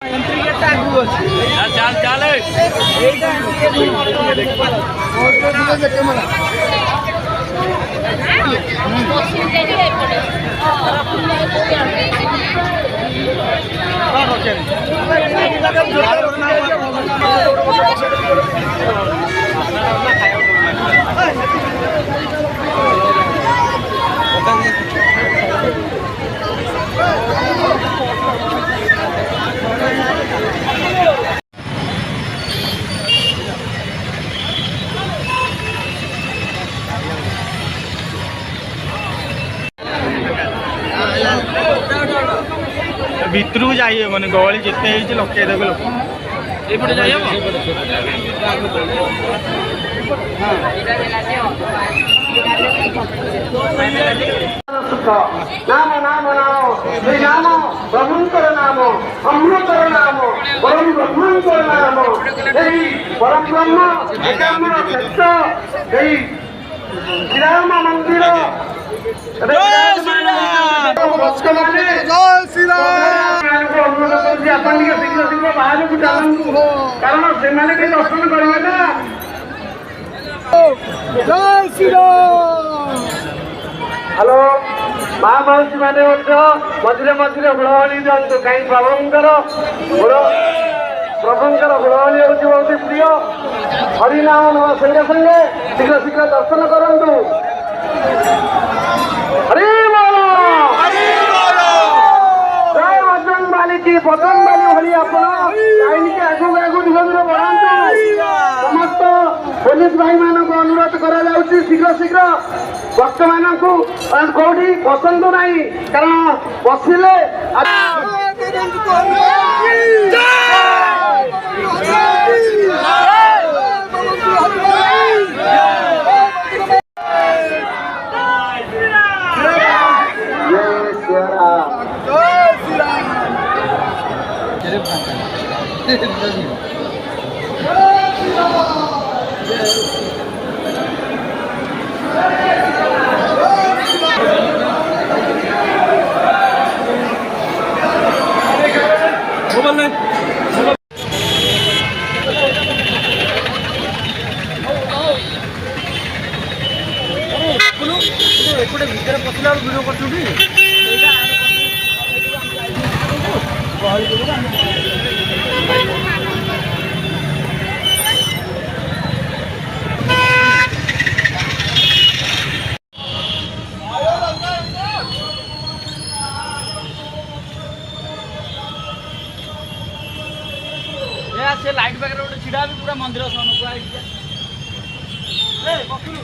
चाल चाल भितर को जाइए मैंने गहली जिते लक्षे देख लोक ये जाइए नाम नाम नाम श्री नाम प्रभुंकर नाम अमृतर नाम परम ब्रह्मंकर नाम परम ब्रह्म एकाम्र सत्य श्रीराम मंदिर बाहर को चलू कारण से दर्शन करेंगे ना। जय श्री राम। हेलो माँ मौसी मैंने मझे मझे हुड़ाहुड़ी दिखाँ कहीं प्रभुंकर हुड़ाहुड़ी हूँ बहुत प्रिय हरिनाम नवा संगे संगे शीघ्र शीघ्र दर्शन करूँ। हरि जय बजरंग बाली की बजरंग बाली भली आपण कहीं आगू आगू धीरे धीरे बढ़ातु समस्त पुलिस भाई मानक अनुरोध करा शीघ्र शीघ्र भक्त मानक कौटी पसंद नहीं कारण बसिले एपटे भितर पशिला भिडियो कर लाइट बैक छिड़ा भी पूरा मंदिर सन पूरा